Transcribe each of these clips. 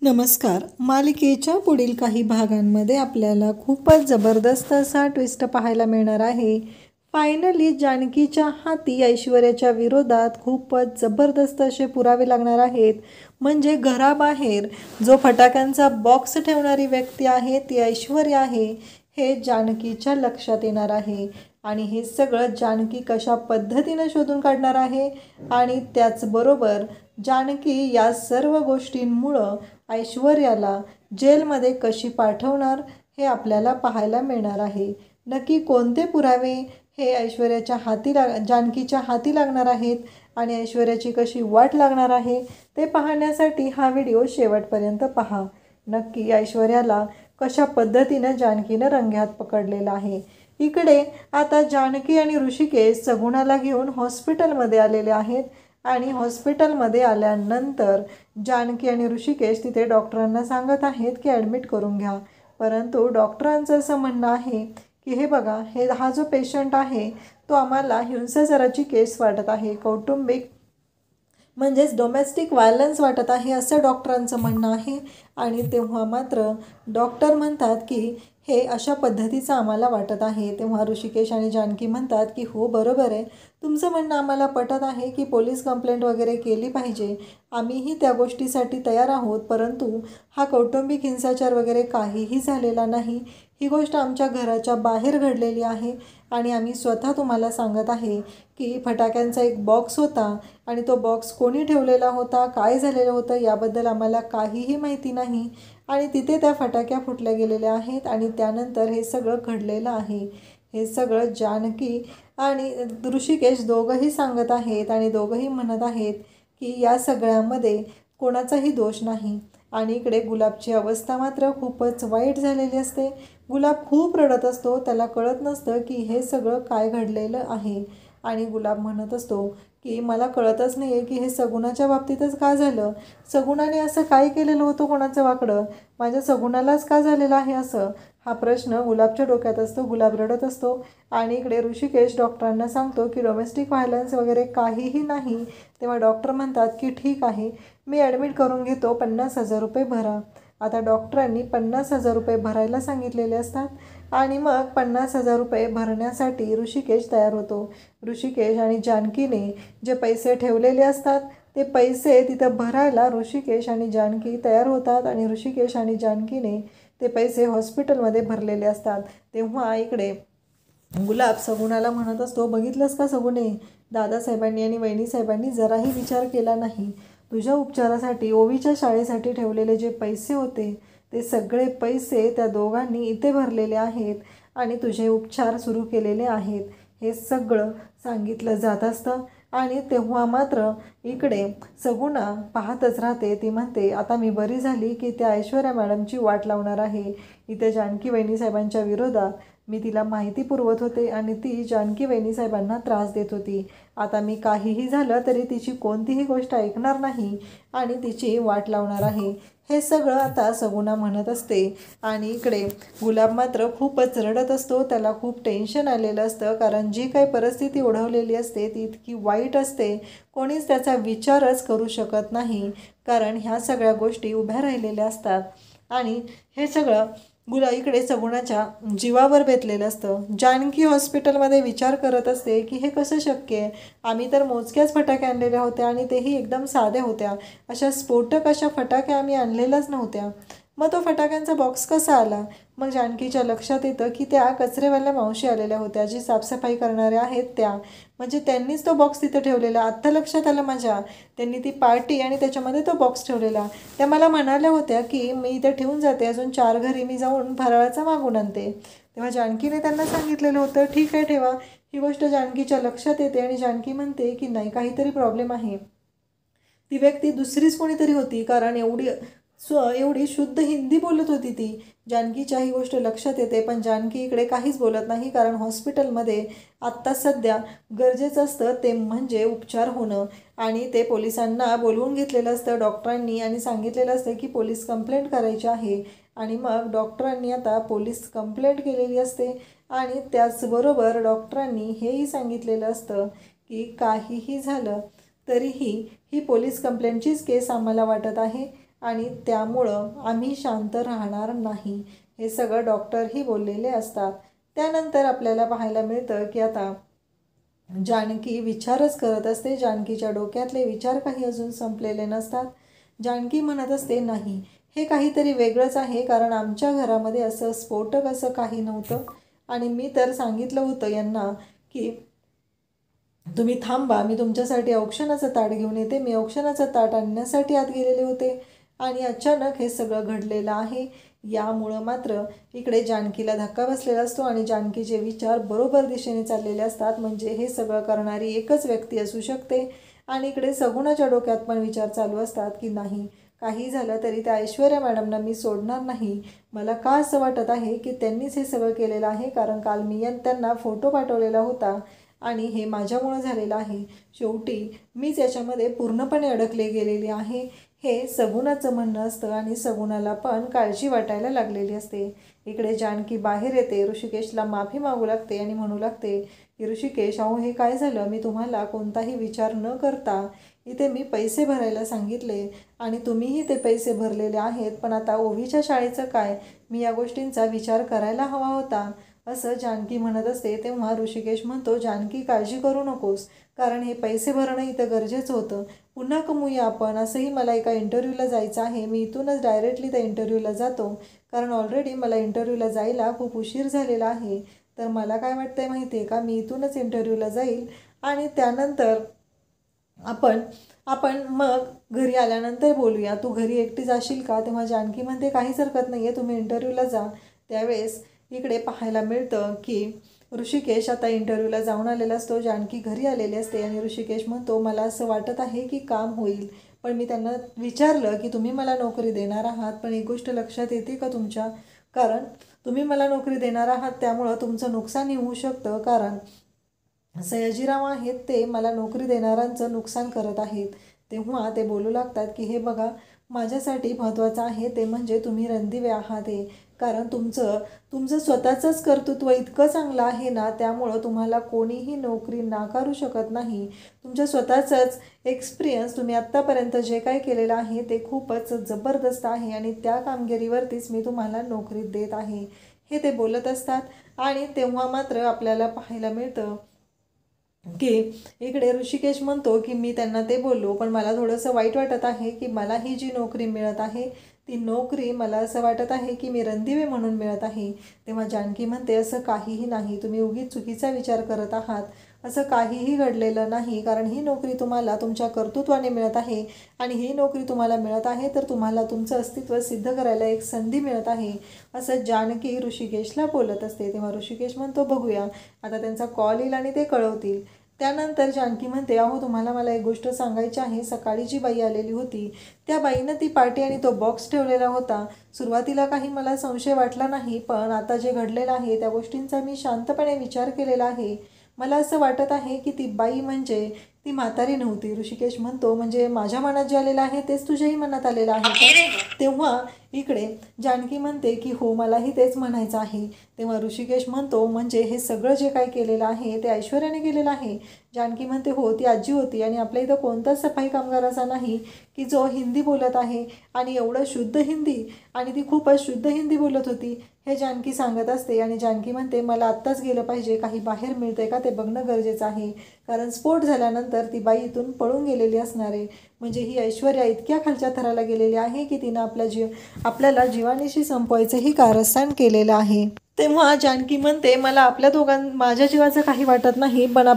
नमस्कार. मालिकेच्या पुढील काही भागांमध्ये आपल्याला खूपच जबरदस्त असा ट्विस्ट पाहायला मिळणार आहे. फायनली जानकीच्या हाती ऐश्वर्याच्या विरोधात खूपच जबरदस्त असे पुरावे लागणार आहेत. म्हणजे घराबाहेर जो फटाक्यांचा बॉक्स ठेवणारी व्यक्ती आहे ती ऐश्वर्या आहे हे जानकीच्या लक्षात येणार आहे. आणि हे सगळं जानकी कशा पद्धतीनं शोधून काढणार आहे आणि त्याचबरोबर जानकी या सर्व गोष्टींमुळं ऐश्वर्याला जेलमध्ये कशी पाठवणार हे आपल्याला पाहायला मिळणार आहे. नक्की कोणते पुरावे हे जानकीच्या हाती लागणार आहेत आणि ऐश्वर्याची कशी वाट लागणार आहे ते पाहण्यासाठी हा व्हिडिओ शेवटपर्यंत पहा. नक्की ऐश्वर्याला कशा पद्धतीनं जानकीनं रंग्यात पकडलेलं आहे. इकडे आता जानकी आणि ऋषिकेश सगुणाला घेऊन हॉस्पिटलमध्ये आलेले आहेत आणि हॉस्पिटलमध्ये आल्यानंतर जानकी आणि ऋषिकेश तिथे डॉक्टरांना सांगत आहेत की ॲडमिट करून घ्या. परंतु डॉक्टरांचं असं म्हणणं आहे की हे बघा, हा जो पेशंट आहे तो आम्हाला हिंसाचाराची केस वाटत आहे, कौटुंबिक म्हणजेच डोमेस्टिक व्हायलन्स वाटत आहे असं डॉक्टरांचं म्हणणं आहे. आणि तेव्हा मात्र डॉक्टर म्हणतात की हे अशा पद्धतीचं आम्हाला वाटत आहे. तेव्हा ऋषिकेश आणि जानकी म्हणतात की हो बरोबर आहे, तुमचं म्हणणं आम्हाला पटत आहे की पोलीस कंप्लेंट वगैरे केली पाहिजे, आम्हीही त्या गोष्टीसाठी तयार आहोत. परंतु हा कौटुंबिक हिंसाचार वगैरे काहीही झालेला नाही, ही गोष्ट आमच्या घराच्या बाहेर घडलेली आहे आणि आम्ही स्वतः तुम्हाला सांगत आहे की फटाक्यांचा एक बॉक्स होता आणि तो बॉक्स कोणी ठेवलेला होता, काय झालेलं होतं याबद्दल आम्हाला काहीही माहिती नाही आणि तिथे त्या फटाक्या फुटल्या गेलेल्या आहेत आणि त्यानंतर हे सगळं घडलेलं आहे. हे सगळं जानकी आणि ऋषिकेश दोघंही सांगत आहेत आणि दोघंही म्हणत आहेत की या सगळ्यामध्ये कोणाचाही दोष नाही. आणि इकडे गुलाबची अवस्था मात्र खूपच वाईट झालेली असते. गुलाब खूप रडत असतो, त्याला कळत नसतं की हे सगळं काय घडलेलं आहे. आणि गुलाब म्हणत असतो की मला कळतच नाही आहे की हे सगुणाच्या बाबतीतच का झालं, सगुणाने असं काय केलेलं होतं कोणाचं वाकडं, माझ्या सगुणालाच का झालेलं आहे असं, हा प्रश्न गुलाबच्या डोक्यात असतो. गुलाब रडत असतो आणि इकडे ऋषिकेश डॉक्टरांना सांगतो की डोमेस्टिक व्हायलन्स वगैरे काहीही नाही. तेव्हा डॉक्टर म्हणतात की ठीक आहे, मी ॲडमिट करून घेतो, 50,000 रुपये भरा. आता डॉक्टरांनी 50,000 रुपये भरायला सांगितलेले असतात आणि मग 50,000 रुपये भरण्यासाठी ऋषिकेश तयार होतो. ऋषिकेश आणि जानकीने जे पैसे ठेवलेले असतात ते पैसे तिथं भरायला ऋषिकेश आणि जानकी तयार होतात आणि ऋषिकेश आणि जानकीने ते पैसे हॉस्पिटलमध्ये भरलेले असतात. तेव्हा इकडे गुलाब सगुणाला म्हणत असतो, बघितलंस का सगुणे, दादासाहेबांनी आणि वहिनीसाहेबांनी जराही विचार केला नाही. तुझ्या उपचारासाठी ओवीच्या शाळेसाठी ठेवलेले जे पैसे होते ते सगळे पैसे त्या दोघांनी इथे भरलेले आहेत आणि तुझे उपचार सुरू केलेले आहेत, हे सगळं सांगितलं जात असतं. आणि तेव्हा मात्र इकडे सगुणा पाहतच राहते. ती म्हणते आता मी बरी झाली की त्या ऐश्वर्या मॅडमची वाट लावणार आहे. इथे जानकी वहिनीसाहेबांच्या विरोधात मी तिला माहिती पुरवत होते आणि ती जानकी वहिनीसाहेबांना त्रास देत होती. आता मी काहीही झालं तरी तिची कोणतीही गोष्ट ऐकणार नाही आणि तिची वाट लावणार आहे, हे सगळं आता सगुणा म्हणत असते. आणि इकडे गुलाब मात्र खूपच रडत असतो, त्याला खूप टेन्शन आलेलं असतं, कारण जी काही परिस्थिती ओढवलेली असते ती इतकी वाईट असते, कोणीच त्याचा विचारच करू शकत नाही, कारण ह्या सगळ्या गोष्टी उभ्या राहिलेल्या असतात. आणि हे सगळं इकडे सगुणाच्या जीवावर बेतलेलं असतं. जानकी हॉस्पिटलमध्ये विचार करत असते की हे कसं शक्य आहे, आम्ही तर मोजक्याच फटाक्या आणलेल्या होत्या आणि तेही एकदम साध्या होत्या, अशा स्फोटक अशा फटाक्या आम्ही आणलेल्याच नव्हत्या, मग तो फटाक्यांचा बॉक्स कसा आला. मग जानकीच्या लक्षात येतं की त्या कचरेवाल्या मावशी आलेल्या होत्या, जी साफसफाई करणाऱ्या आहेत त्या, म्हणजे त्यांनीच तो बॉक्स तिथं ठेवलेला. आत्ता लक्षात आलं माझ्या, त्यांनी ती पार्टी आणि त्याच्यामध्ये तो बॉक्स ठेवलेला. त्या मला म्हणाल्या होत्या की मी इथे ठेवून जाते, अजून 4 घरी मी जाऊन फराळाचा मागून आणते. तेव्हा जानकीने त्यांना सांगितलेलं होतं ठीक आहे ठेवा. ही गोष्ट जानकीच्या लक्षात येते आणि जानकी म्हणते की नाही, काहीतरी प्रॉब्लेम आहे. ती व्यक्ती दुसरीच कोणीतरी होती, कारण एवढी शुद्ध हिंदी बोलत होती ती. जानकीच्या ही गोष्ट लक्षात येते, पण जानकी इकडे काहीच बोलत नाही, कारण हॉस्पिटलमध्ये आत्ता सध्या गरजेचं असतं ते म्हणजे उपचार होणं. आणि ते पोलिसांना बोलवून घेतलेलं असतं डॉक्टरांनी आणि सांगितलेलं असतं की पोलीस कंप्लेंट करायची आहे. आणि मग डॉक्टरांनी आता पोलीस कंप्लेंट केलेली असते आणि त्याचबरोबर डॉक्टरांनी हेही सांगितलेलं असतं की काहीही झालं तरीही ही पोलीस कंप्लेंटचीच केस आम्हाला वाटत आहे आणि त्यामुळं आम्ही शांत राहणार नाही, हे सगळं डॉक्टरही बोललेले असतात. त्यानंतर आपल्याला पाहायला मिळतं की आता जानकी विचारच करत असते. जानकीच्या डोक्यातले विचार काही अजून संपलेले नसतात. जानकी म्हणत असते, नाही, हे काहीतरी वेगळंच आहे, कारण आमच्या घरामध्ये असं स्फोटक असं काही नव्हतं आणि मी तर सांगितलं होतं यांना की तुम्ही थांबा, मी तुमच्यासाठी औक्षणाचं ताट घेऊन येते. मी औक्षणाचं ताट आणण्यासाठी आत गेलेले होते आणि अचानक हे सगळं घडलेलं आहे. यामुळं मात्र इकडे जानकीला धक्का बसलेला असतो आणि जानकीचे विचार बरोबर दिशेने चाललेले असतात. म्हणजे हे सगळं करणारी एकच व्यक्ती असू शकते. आणि इकडे सगुणाच्या डोक्यात पण विचार चालू असतात की नाही, काही झालं तरी त्या ऐश्वर्या मॅडमना मी सोडणार नाही. मला का असं वाटत आहे की त्यांनीच हे सगळं केलेलं आहे, कारण काल मी त्यांना फोटो पाठवलेला होता आणि हे माझ्यामुळं झालेलं आहे. शेवटी मीच याच्यामध्ये पूर्णपणे अडकले गेलेले आहे, हे सगुणाचं म्हणणं असतं आणि सगुणाला पण काळजी वाटायला लागलेली असते. इकडे जानकी बाहेर येते, ऋषिकेशला माफी मागू लागते आणि म्हणू लागते की ऋषिकेश, अहो हे काय झालं, मी तुम्हाला कोणताही विचार न करता इथे मी पैसे भरायला सांगितले आणि तुम्हीही ते पैसे भरलेले आहेत, पण आता ओवीच्या शाळेचं काय, मी या गोष्टींचा विचार करायला हवा होता, असं जानकी म्हणत असते. तेव्हा ऋषिकेश म्हणतो, जानकी काळजी करू नकोस, कारण हे पैसे भरणं इथं गरजेचं होतं, पुन्हा कमवूया आपण. असंही मला एका इंटरव्ह्यूला जायचं आहे, मी इथूनच डायरेक्टली त्या इंटरव्ह्यूला जातो, कारण ऑलरेडी मला इंटरव्ह्यूला जायला खूप उशीर झालेला आहे. तर मला काय वाटतं आहे माहिती आहे का, मी इथूनच इंटरव्ह्यूला जाईल आणि त्यानंतर आपण मग घरी आल्यानंतर बोलूया. तू घरी एकटी जाशील का? तेव्हा जानकी म्हणते, काहीच हरकत नाही आहे, तुम्ही इंटरव्ह्यूला जा. त्यावेळेस इकडे पाहायला मिळतं की ऋषिकेश आता इंटरव्ह्यूला जाऊन आलेला असतो. जानकी घरी आलेली असते आणि ऋषिकेश म्हणतो, मला असं वाटत आहे की काम होईल, पण मी त्यांना विचारलं की तुम्ही मला नोकरी देणार आहात, पण एक गोष्ट लक्षात येते का तुमच्या, कारण तुम्ही मला नोकरी देणार आहात त्यामुळं तुमचं नुकसानही होऊ शकतं, कारण सयाजीराव आहेत ते मला नोकरी देणाऱ्यांचं नुकसान करत आहेत. तेव्हा ते बोलू लागतात की हे बघा, माझ्यासाठी महत्त्वाचं आहे ते म्हणजे तुम्ही रणदिवे आहात हे, कारण तुमचं स्वतःचंच कर्तृत्व इतकं चांगलं आहे ना, त्यामुळं तुम्हाला कोणीही नोकरी नाकारू शकत नाही. तुमचं स्वतःचंच एक्सपिरियन्स, तुम्ही आत्तापर्यंत जे काय केलेलं आहे ते खूपच जबरदस्त आहे आणि त्या कामगिरीवरतीच मी तुम्हाला नोकरी देत आहे, हे ते बोलत असतात. आणि तेव्हा मात्र आपल्याला पाहायला मिळतं की इकडे ऋषिकेश म्हणतो की मी त्यांना ते बोललो, पण मला थोडंसं वाईट वाटत आहे की मला ही जी नोकरी मिळत आहे ती नोकरी मला असं वाटत आहे की मी रणदिवे म्हणून मिळत आहे. तेव्हा जानकी म्हणते, असं काहीही नाही, तुम्ही उगीच चुकीचा विचार करत आहात, असं काहीही घडलेलं नाही, कारण ही नोकरी तुम्हाला तुमच्या कर्तृत्वाने मिळत आहे आणि ही नोकरी तुम्हाला मिळत आहे तर तुम्हाला तुमचं अस्तित्व सिद्ध करायला एक संधी मिळत आहे, असं जानकी ऋषिकेशला बोलत असते. तेव्हा ऋषिकेश म्हणतो, बघूया आता त्यांचा कॉल येईल आणि ते कळवतील. त्यानंतर जानकी म्हणते, अहो तुम्हाला मला एक गोष्ट सांगायची आहे, सकाळी जी बाई आलेली होती त्या बाईनं ती पाटी आणि तो बॉक्स ठेवलेला होता. सुरुवातीला काही मला संशय वाटला नाही, पण आता जे घडलेलं आहे त्या गोष्टींचा मी शांतपणे विचार केलेला आहे. मला असं वाटत आहे की ती बाई म्हणजे ती म्हातारी नव्हती. ऋषिकेश म्हणतो, म्हणजे माझ्या मनात जे आलेलं आहे तेच तुझ्याही मनात आलेलं आहे का? तेव्हा इकडे जानकी म्हणते की हो, मलाही तेच म्हणायचं आहे. तेव्हा ऋषिकेश म्हणतो, म्हणजे हे सगळं जे काय केलेलं आहे ते ऐश्वर्याने केलेलं आहे? जानकी म्हणते, हो, ती आजी होती आणि आपल्या इथं कोणताच सफाई कामगार असा नाही की जो हिंदी बोलत आहे आणि एवढं शुद्ध हिंदी, आणि ती खूपच शुद्ध हिंदी बोलत होती, हे जानकी सांगत असते. आणि जानकी म्हणते, मला आत्ताच गेलं पाहिजे, काही बाहेर मिळतंय का ते बघणं गरजेचं आहे, कारण स्फोट झाल्यानंतर ती बाई इथून पळून गेलेली असणार आहे. म्हणजे ही ऐश्वर्या इतक्या खालच्या थराला गेलेली आहे की तिनं आपल्याला जीवानीशी संपवायचंही कारस्थान केलेलं आहे. तेव्हा जानकी म्हणते, मला माझ्या जीवाचं काही वाटत नाही, पण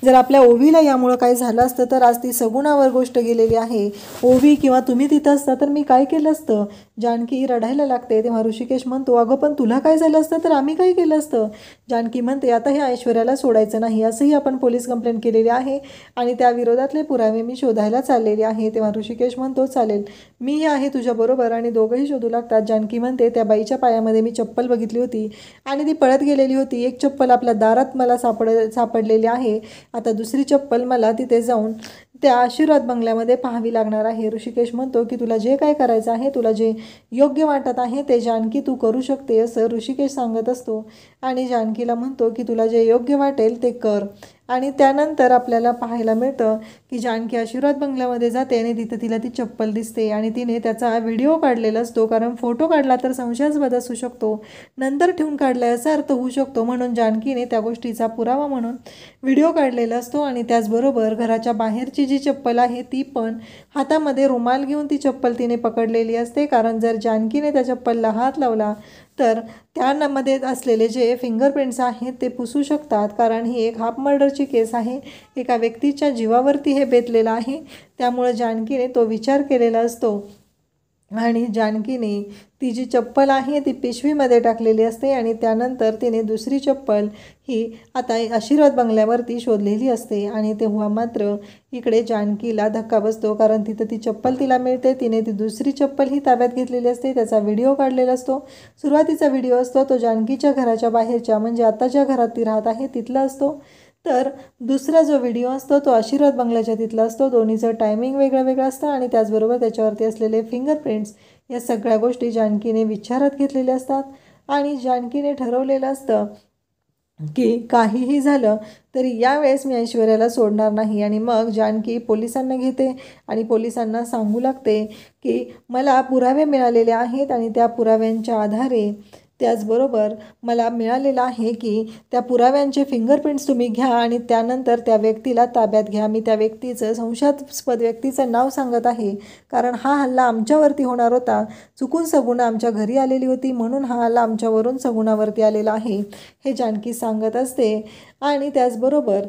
जर आपल्या ओवीला यामुळं काय झालं असतं तर आज ती सगुणावर गोष्ट गेलेली आहे. ओवी किंवा तुम्ही तिथं असता तर मी काय केलं असतं? जानकी रडायला लागते. तेव्हा ऋषिकेश म्हणतो, अगं पण तुला काय झालं असतं तर आम्ही काय केलं असतं? जानकी म्हणते, आता ह्या ऐश्वर्याला सोडायचं नाही, असंही आपण पोलीस कंप्लेंट केलेली आहे आणि त्या विरोधातले पुरावे मी शोधायला चाललेले आहे. तेव्हा ऋषिकेश म्हणतो, चालेल, मीही आहे तुझ्याबरोबर, आणि दोघंही शोधू लागतात. जानकी म्हणते, त्या बाईच्या पायामध्ये मी चप्पल बघितली होती आणि ती पळत गेलेली होती. एक चप्पल आपल्या दारात मला सापडलेली आहे, आता दुसरी चप्पल मला तिथे जाऊन त्या आशीर्वाद बंगल्यामध्ये पाहावी लागणार आहे. ऋषिकेश म्हणतो की तुला जे काय करायचं आहे, तुला जे योग्य वाटत आहे ते जानकी तू करू शकते, असं ऋषिकेश सांगत असतो. आणि जानकीला म्हणतो की तुला जे योग्य वाटेल ते कर. आणि त्यानंतर आपल्याला पाहायला मिळतं की जानकी आशीर्वाद बंगल्यामध्ये जाते आणि तिथं तिला ती चप्पल दिसते आणि तिने त्याचा व्हिडिओ काढलेला असतो, कारण फोटो काढला तर संशयास्पद असू शकतो, नंतर ठेवून काढला असा अर्थ होऊ शकतो, म्हणून जानकीने त्या गोष्टीचा पुरावा म्हणून व्हिडिओ काढलेला असतो. आणि त्याचबरोबर घराच्या बाहेरची जी चप्पल आहे ती पण हातामध्ये रुमाल घेऊन ती चप्पल तिने पकडलेली असते, कारण जर जानकीने त्या चप्पलला हात लावला तर त्यामध्ये असलेले जे फिंगरप्रिंट्स आहेत ते पुसू शकतात, कारण ही एक हाफ मर्डरची केस आहे, एका व्यक्तीच्या जीवावरती हे बेतलेलं आहे. त्यामुळे जानकीने तो विचार केलेला असतो आणि जानकीने ती जी चप्पल आहे ती पिशवीमध्ये टाकलेली असते आणि त्यानंतर तिने दुसरी चप्पल ही आता आशीर्वाद बंगल्यावरती शोधलेली असते. आणि तेव्हा मात्र इकडे जानकीला धक्का बसतो, कारण तिथं ती चप्पल तिला मिळते. तिने ती दुसरी चप्पल ही ताब्यात घेतलेली असते, त्याचा व्हिडिओ काढलेला असतो. सुरुवातीचा व्हिडिओ असतो तो जानकीच्या घराच्या बाहेरच्या, म्हणजे आता ज्या घरात ती राहत आहे तिथला असतो. तर दुसरा जो व्हिडिओ असतो तो आशीर्वाद बंगल्याच्या तिथला असतो. दोन्हीचं टायमिंग वेगळं वेगळं असतं आणि त्याचबरोबर त्याच्यावरती असलेले फिंगरप्रिंट्स या सगळ्या गोष्टी जानकीने विचारात घेतलेल्या असतात. आणि जानकीने ठरवलेलं असतं की काहीही झालं तरी यावेळेस मी ऐश्वर्याला सोडणार नाही. आणि मग जानकी पोलिसांना घेते आणि पोलिसांना सांगू लागते की मला पुरावे मिळालेले आहेत आणि त्या पुराव्यांच्या आधारे त्याचबरोबर मला मिळालेलं आहे की त्या पुराव्यांचे फिंगरप्रिंट्स तुम्ही घ्या आणि त्यानंतर त्या व्यक्तीला ताब्यात घ्या. मी त्या व्यक्तीचं संशयास्पद व्यक्तीचं नाव सांगत आहे, कारण हा हल्ला आमच्यावरती होणार होता. चुकून सगुणा आमच्या घरी आलेली होती, म्हणून हा हल्ला आमच्यावरून सगुणावरती आलेला आहे, हे जानकी सांगत असते. आणि त्याचबरोबर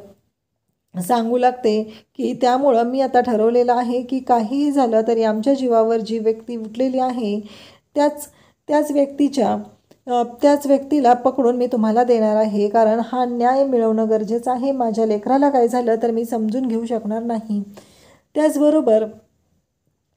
सांगू लागते की त्यामुळं मी आता ठरवलेलं आहे की काहीही झालं तरी आमच्या जीवावर जी व्यक्ती उठलेली आहे त्याच व्यक्तीला पकडून मी तुम्हाला देणार आहे, कारण हा न्याय मिळवणं गरजेचं आहे. माझ्या लेकराला काय झालं तर मी समजून घेऊ शकणार नाही. त्याचबरोबर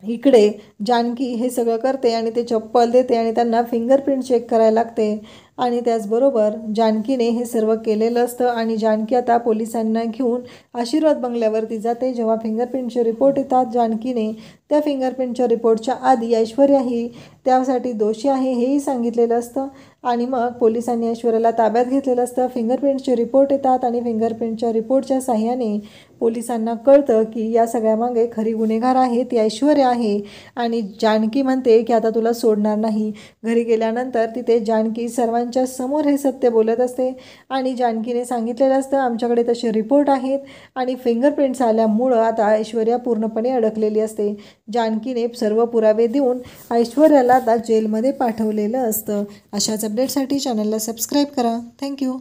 इकडे जानकी हे सगळं करते आणि ते चप्पल देते आणि त्यांना फिंगरप्रिंट चेक करायला लागते. आणि त्याचबरोबर जानकीने हे सर्व केलेलं असतं आणि जानकी आता पोलिसांना घेऊन आशीर्वाद बंगल्यावरती जाते. जेव्हा फिंगरप्रिंटचे रिपोर्ट येतात जानकीने त्या फिंगरप्रिंटच्या रिपोर्टच्या आधी ऐश्वर्या ही त्यासाठी दोषी आहे हेही सांगितलेलं असतं. आणि मग पोलिसांनी ऐश्वर्याला ताब्यात घेतलेलं असतं. फिंगरप्रिंटचे रिपोर्ट येतात आणि फिंगरप्रिंटच्या रिपोर्टच्या साह्याने पोलिसांना कळतं की या सगळ्यामागे खरी गुन्हेगार आहे ती ऐश्वर्या आहे. आणि जानकी म्हणते की आता तुला सोडणार नाही. घरी गेल्यानंतर तिथे जानकी सर्वांच्या समोर हे सत्य बोलत असते आणि जानकीने सांगितलेलं असतं आमच्याकडे तसे रिपोर्ट आहेत आणि फिंगरप्रिंट्स आल्यामुळं आता ऐश्वर्या पूर्णपणे अडकलेली असते. जानकीने सर्व पुरावे देऊन ऐश्वर्याला आता जेलमध्ये पाठवलेलं असतं. अशाच अपडेटसाठी चॅनलला सबस्क्राईब करा. थँक्यू.